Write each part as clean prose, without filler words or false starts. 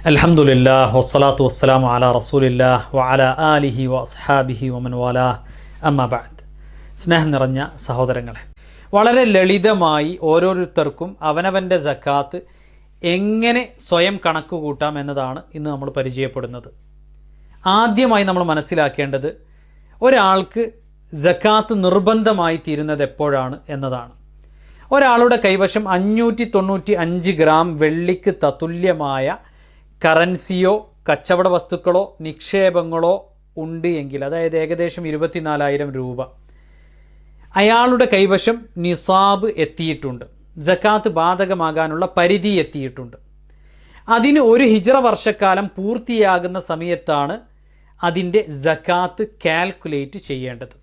അൽഹംദുലില്ലാഹ് വസ്സലാത്തു വസ്സലാമു അലാ റസൂലില്ലാഹ് വഅലാ ആലിഹി വഅസ്ഹാബിഹി വമൻ വാലാഹ് അമ്മാ ബഅദ്. സ്നേഹം നിറഞ്ഞ സഹോദരങ്ങളെ, വളരെ ലളിതമായി ഓരോരുത്തർക്കും അവനവൻ്റെ സക്കാത്ത് എങ്ങനെ സ്വയം കണക്ക് കൂട്ടാം എന്നതാണ് ഇന്ന് നമ്മൾ പരിചയപ്പെടുന്നത്. ആദ്യമായി നമ്മൾ മനസ്സിലാക്കേണ്ടത് ഒരാൾക്ക് സക്കാത്ത് നിർബന്ധമായി തീരുന്നത് എപ്പോഴാണ് എന്നതാണ്. ഒരാളുടെ കൈവശം 595 ഗ്രാം വെള്ളിക്ക് തത്തുല്യമായ കറൻസിയോ കച്ചവട വസ്തുക്കളോ നിക്ഷേപങ്ങളോ ഉണ്ട് എങ്കിൽ, അതായത് ഏകദേശം 24,000 രൂപ അയാളുടെ കൈവശം നിസാബ് എത്തിയിട്ടുണ്ട്, സക്കാത്ത് ബാധകമാകാനുള്ള പരിധി എത്തിയിട്ടുണ്ട്. അതിന് ഒരു ഹിജ്റ വർഷക്കാലം പൂർത്തിയാകുന്ന സമയത്താണ് അതിൻ്റെ സക്കാത്ത് കാൽക്കുലേറ്റ് ചെയ്യേണ്ടത്.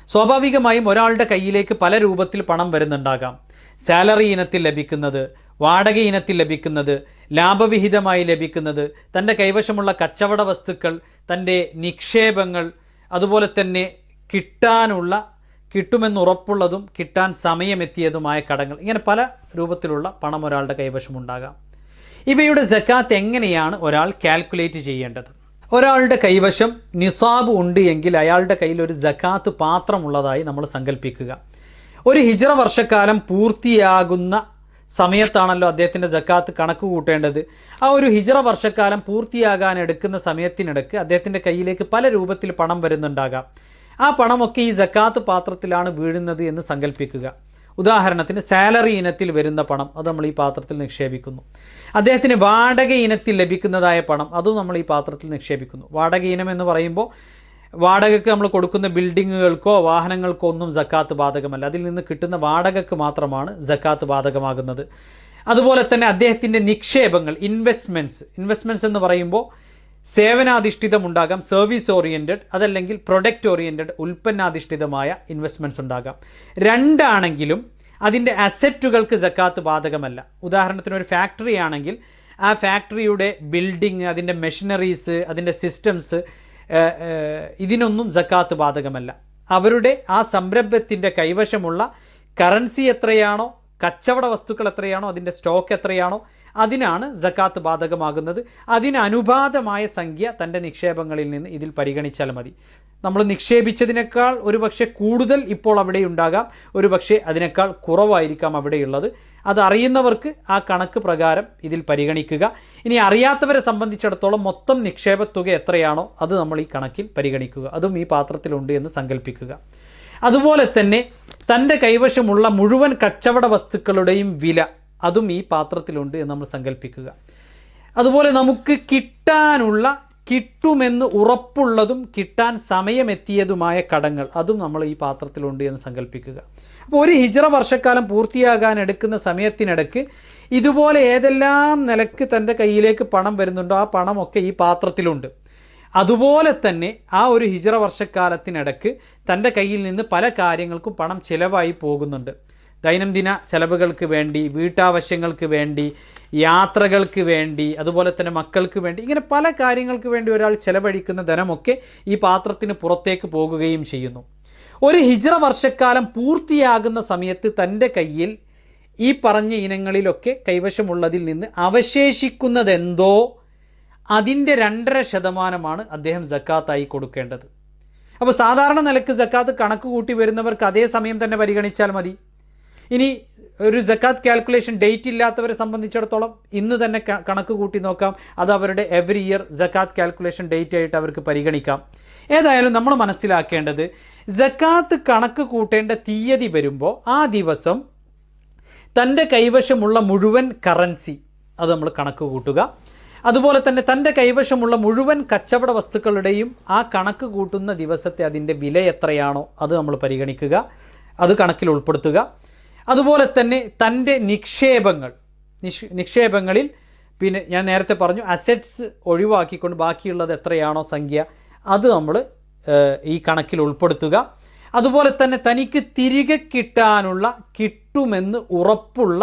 സ്വാഭാവികമായും ഒരാളുടെ കയ്യിലേക്ക് പല രൂപത്തിൽ പണം വരുന്നുണ്ടാകാം. സാലറി ഇനത്തിൽ ലഭിക്കുന്നത്, വാടക ഇനത്തിൽ ലഭിക്കുന്നത്, ലാഭവിഹിതമായി ലഭിക്കുന്നത്, തൻ്റെ കൈവശമുള്ള കച്ചവട വസ്തുക്കൾ, തൻ്റെ നിക്ഷേപങ്ങൾ, അതുപോലെ തന്നെ കിട്ടുമെന്നുറപ്പുള്ളതും കിട്ടാൻ സമയമെത്തിയതുമായ കടങ്ങൾ, ഇങ്ങനെ പല രൂപത്തിലുള്ള പണം ഒരാളുടെ കൈവശമുണ്ടാകാം. ഇവയുടെ സക്കാത്ത് എങ്ങനെയാണ് ഒരാൾ കാൽക്കുലേറ്റ് ചെയ്യേണ്ടത്? ഒരാളുടെ കൈവശം നിസാബ് ഉണ്ട് എങ്കിൽ അയാളുടെ കയ്യിൽ ഒരു സക്കാത്ത് പാത്രമുള്ളതായി നമ്മൾ സങ്കല്പിക്കുക. ഒരു ഹിജ്റ വർഷക്കാലം പൂർത്തിയാകുന്ന സമയത്താണല്ലോ അദ്ദേഹത്തിൻ്റെ സക്കാത്ത് കണക്ക് കൂട്ടേണ്ടത്. ആ ഒരു ഹിജ്റ വർഷക്കാലം പൂർത്തിയാകാൻ എടുക്കുന്ന സമയത്തിനിടയ്ക്ക് അദ്ദേഹത്തിൻ്റെ കയ്യിലേക്ക് പല രൂപത്തിൽ പണം വരുന്നുണ്ടാകാം. ആ പണമൊക്കെ ഈ സക്കാത്ത് പാത്രത്തിലാണ് വീഴുന്നത് എന്ന് സങ്കല്പിക്കുക. ഉദാഹരണത്തിന് സാലറി ഇനത്തിൽ വരുന്ന പണം, അത് നമ്മൾ ഈ പാത്രത്തിൽ നിക്ഷേപിക്കുന്നു. അദ്ദേഹത്തിന് വാടക ഇനത്തിൽ ലഭിക്കുന്നതായ പണം, അതും നമ്മൾ ഈ പാത്രത്തിൽ നിക്ഷേപിക്കുന്നു. വാടക ഇനം എന്ന് പറയുമ്പോൾ വാടകയ്ക്ക് നമ്മൾ കൊടുക്കുന്ന ബിൽഡിങ്ങുകൾക്കോ വാഹനങ്ങൾക്കോ ഒന്നും സക്കാത്ത് ബാധകമല്ല. അതിൽ നിന്ന് കിട്ടുന്ന വാടകയ്ക്ക് മാത്രമാണ് സക്കാത്ത് ബാധകമാകുന്നത്. അതുപോലെ തന്നെ അദ്ദേഹത്തിൻ്റെ നിക്ഷേപങ്ങൾ, ഇൻവെസ്റ്റ്മെൻറ്റ്സ് എന്ന് പറയുമ്പോൾ സേവനാധിഷ്ഠിതം ഉണ്ടാകാം, സർവീസ് ഓറിയൻറ്റഡ്, അതല്ലെങ്കിൽ പ്രൊഡക്റ്റ് ഓറിയൻറ്റഡ് ഉൽപ്പന്നാധിഷ്ഠിതമായ ഇൻവെസ്റ്റ്മെൻറ്റ്സ് ഉണ്ടാകാം. രണ്ടാണെങ്കിലും അതിൻ്റെ അസറ്റുകൾക്ക് സക്കാത്ത് ബാധകമല്ല. ഉദാഹരണത്തിന് ഒരു ഫാക്ടറി ആണെങ്കിൽ ആ ഫാക്ടറിയുടെ ബിൽഡിങ്, അതിൻ്റെ മെഷീനറീസ്, അതിൻ്റെ സിസ്റ്റംസ്, ഇതിനൊന്നും സക്കാത്ത് ബാധകമല്ല. അവരുടെ ആ സംരംഭത്തിൻ്റെ കൈവശമുള്ള കറൻസി എത്രയാണോ, കച്ചവട വസ്തുക്കൾ എത്രയാണോ, അതിൻ്റെ സ്റ്റോക്ക് എത്രയാണോ, അതിനാണ് സക്കാത്ത് ബാധകമാകുന്നത്. അതിനനുപാതമായ സംഖ്യ തൻ്റെ നിക്ഷേപങ്ങളിൽ നിന്ന് ഇതിൽ പരിഗണിച്ചാൽ മതി. നമ്മൾ നിക്ഷേപിച്ചതിനേക്കാൾ ഒരുപക്ഷെ കൂടുതൽ ഇപ്പോൾ അവിടെ ഉണ്ടാകാം, ഒരുപക്ഷെ അതിനേക്കാൾ കുറവായിരിക്കാം അവിടെയുള്ളത്. അതറിയുന്നവർക്ക് ആ കണക്ക് പ്രകാരം ഇതിൽ പരിഗണിക്കുക. ഇനി അറിയാത്തവരെ സംബന്ധിച്ചിടത്തോളം മൊത്തം നിക്ഷേപത്തുക എത്രയാണോ അത് നമ്മൾ ഈ കണക്കിൽ പരിഗണിക്കുക. അതും ഈ പാത്രത്തിലുണ്ട് എന്ന് സങ്കല്പിക്കുക. അതുപോലെ തന്നെ തൻ്റെ കൈവശമുള്ള മുഴുവൻ കച്ചവട വസ്തുക്കളുടെയും വില, അതും ഈ പാത്രത്തിലുണ്ട് എന്ന് നമ്മൾ സങ്കല്പിക്കുക. അതുപോലെ നമുക്ക് കിട്ടുമെന്ന് ഉറപ്പുള്ളതും കിട്ടാൻ സമയമെത്തിയതുമായ കടങ്ങൾ, അതും നമ്മൾ ഈ പാത്രത്തിലുണ്ട് എന്ന് സങ്കല്പിക്കുക. അപ്പോൾ ഒരു ഹിജ്റ വർഷക്കാലം പൂർത്തിയാകാൻ എടുക്കുന്ന സമയത്തിനിടയ്ക്ക് ഇതുപോലെ ഏതെല്ലാം നിലക്ക് തൻ്റെ കയ്യിലേക്ക് പണം വരുന്നുണ്ടോ ആ പണമൊക്കെ ഈ പാത്രത്തിലുണ്ട്. അതുപോലെ തന്നെ ആ ഒരു ഹിജ്റ വർഷക്കാലത്തിനിടയ്ക്ക് തൻ്റെ കയ്യിൽ നിന്ന് പല കാര്യങ്ങൾക്കും പണം ചിലവായി പോകുന്നുണ്ട്. ദൈനംദിന ചെലവുകൾക്ക് വേണ്ടി, വീട്ടാവശ്യങ്ങൾക്ക് വേണ്ടി, യാത്രകൾക്ക് വേണ്ടി, അതുപോലെ തന്നെ മക്കൾക്ക് വേണ്ടി, ഇങ്ങനെ പല കാര്യങ്ങൾക്ക് വേണ്ടി ഒരാൾ ചെലവഴിക്കുന്ന ധനമൊക്കെ ഈ പാത്രത്തിന് പുറത്തേക്ക് പോകുകയും ചെയ്യുന്നു. ഒരു ഹിജ്റ വർഷക്കാലം പൂർത്തിയാകുന്ന സമയത്ത് തൻ്റെ കയ്യിൽ ഈ പറഞ്ഞ ഇനങ്ങളിലൊക്കെ കൈവശമുള്ളതിൽ നിന്ന് അവശേഷിക്കുന്നതെന്തോ അതിൻ്റെ 2.5% അദ്ദേഹം സക്കാത്തായി കൊടുക്കേണ്ടത്. അപ്പോൾ സാധാരണ നിലക്ക് സക്കാത്ത് കണക്ക് കൂട്ടി വരുന്നവർക്ക് അതേ സമയം തന്നെ പരിഗണിച്ചാൽ മതി. ഇനി ഒരു സക്കാത്ത് കാൽക്കുലേഷൻ ഡേറ്റ് ഇല്ലാത്തവരെ സംബന്ധിച്ചിടത്തോളം ഇന്ന് തന്നെ കണക്ക് കൂട്ടി നോക്കാം. അത് അവരുടെ എവറി ഇയർ സക്കാത്ത് കാൽക്കുലേഷൻ ഡേറ്റ് ആയിട്ട് അവർക്ക് പരിഗണിക്കാം. ഏതായാലും നമ്മൾ മനസ്സിലാക്കേണ്ടത്, സക്കാത്ത് കണക്ക് കൂട്ടേണ്ട തീയതി വരുമ്പോൾ ആ ദിവസം തൻ്റെ കൈവശമുള്ള മുഴുവൻ കറൻസി അത് നമ്മൾ കണക്ക് കൂട്ടുക. അതുപോലെ തന്നെ തൻ്റെ കൈവശമുള്ള മുഴുവൻ കച്ചവട വസ്തുക്കളുടെയും ആ കണക്ക് കൂട്ടുന്ന ദിവസത്തെ അതിൻ്റെ വില എത്രയാണോ അത് നമ്മൾ പരിഗണിക്കുക, അത് കണക്കിൽ ഉൾപ്പെടുത്തുക. അതുപോലെ തന്നെ തൻ്റെ നിക്ഷേപങ്ങളിൽ പിന്നെ ഞാൻ നേരത്തെ പറഞ്ഞു അസറ്റ്സ് ഒഴിവാക്കിക്കൊണ്ട് ബാക്കിയുള്ളത് എത്രയാണോ സംഖ്യ അത് നമ്മൾ ഈ കണക്കിൽ ഉൾപ്പെടുത്തുക. അതുപോലെ തന്നെ തനിക്ക് തിരികെ കിട്ടുമെന്ന് ഉറപ്പുള്ള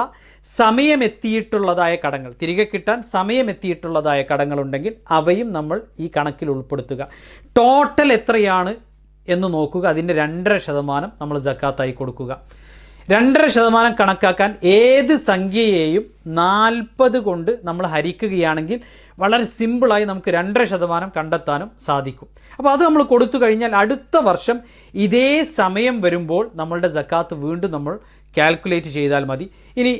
സമയമെത്തിയിട്ടുള്ളതായ കടങ്ങൾ, തിരികെ കിട്ടാൻ സമയമെത്തിയിട്ടുള്ളതായ കടങ്ങളുണ്ടെങ്കിൽ അവയും നമ്മൾ ഈ കണക്കിൽ ഉൾപ്പെടുത്തുക. ടോട്ടൽ എത്രയാണ് എന്ന് നോക്കുക. അതിൻ്റെ 2.5% നമ്മൾ സക്കാത്തായി കൊടുക്കുക. 2.5% കണക്കാക്കാൻ ഏത് സംഖ്യയെയും 40 കൊണ്ട് നമ്മൾ ഹരിക്കുകയാണെങ്കിൽ വളരെ സിമ്പിളായി നമുക്ക് 2.5% കണ്ടെത്താനും സാധിക്കും. അപ്പോൾ അത് നമ്മൾ കൊടുത്തു കഴിഞ്ഞാൽ അടുത്ത വർഷം ഇതേ സമയം വരുമ്പോൾ നമ്മളുടെ സക്കാത്ത് വീണ്ടും നമ്മൾ കാൽക്കുലേറ്റ് ചെയ്താൽ മതി. ഇനി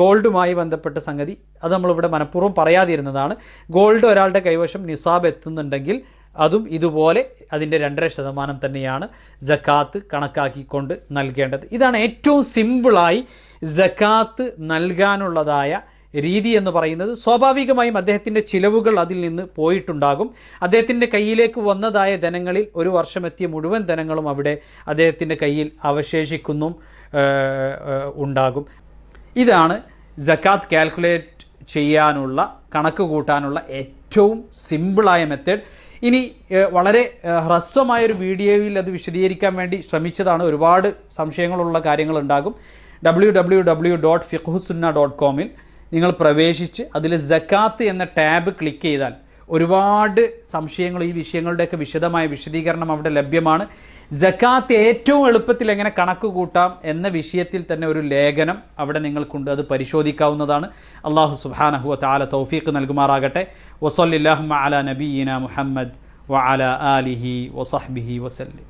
ഗോൾഡുമായി ബന്ധപ്പെട്ട സംഗതി അത് നമ്മളിവിടെ മനഃപൂർവ്വം പറയാതിരുന്നതാണ്. ഗോൾഡ് ഒരാളുടെ കൈവശം നിസാബ് എത്തുന്നുണ്ടെങ്കിൽ അതും ഇതുപോലെ അതിൻ്റെ 2.5% തന്നെയാണ് സക്കാത്ത് കണക്കാക്കിക്കൊണ്ട് നൽകേണ്ടത്. ഇതാണ് ഏറ്റവും സിമ്പിളായി സക്കാത്ത് നൽകാനുള്ളതായ രീതി എന്ന് പറയുന്നത്. സ്വാഭാവികമായും അദ്ദേഹത്തിൻ്റെ ചിലവുകൾ അതിൽ നിന്ന് പോയിട്ടുണ്ടാകും. അദ്ദേഹത്തിൻ്റെ കയ്യിലേക്ക് വന്നതായ ധനങ്ങളിൽ ഒരു വർഷം എത്തിയ മുഴുവൻ ധനങ്ങളും അവിടെ അദ്ദേഹത്തിൻ്റെ കയ്യിൽ അവശേഷിക്കുന്നും ഉണ്ടാകും. ഇതാണ് സക്കാത്ത് കാൽക്കുലേറ്റ് ചെയ്യാനുള്ള, കണക്ക് കൂട്ടാനുള്ള ഏറ്റവും സിമ്പിളായ മെത്തേഡ്. ഇനി വളരെ ഹ്രസ്വമായൊരു വീഡിയോയിൽ അത് വിശദീകരിക്കാൻ വേണ്ടി ശ്രമിച്ചതാണ്. ഒരുപാട് സംശയങ്ങളുള്ള കാര്യങ്ങളുണ്ടാകും. www.fiqhusunna.com നിങ്ങൾ പ്രവേശിച്ച് അതിൽ സക്കാത്ത് എന്ന ടാബ് ക്ലിക്ക് ചെയ്താൽ ഒരുപാട് സംശയങ്ങൾ, ഈ വിഷയങ്ങളുടെയൊക്കെ വിശദമായ വിശദീകരണം അവിടെ ലഭ്യമാണ്. സക്കാത്ത് ഏറ്റവും എളുപ്പത്തിൽ എങ്ങനെ കണക്ക് കൂട്ടാം എന്ന വിഷയത്തിൽ തന്നെ ഒരു ലേഖനം അവിടെ നിങ്ങൾക്കുണ്ട്, അത് പരിശോധിക്കാവുന്നതാണ്. അല്ലാഹു സുബ്ഹാനഹു വ തആല തൗഫീഖ് നൽകുമാറാകട്ടെ. വസല്ലല്ലാഹു അലാ നബിയിന മുഹമ്മദ് വഅലാ ആലിഹി വസഹ്ബിഹി വസല്ലം.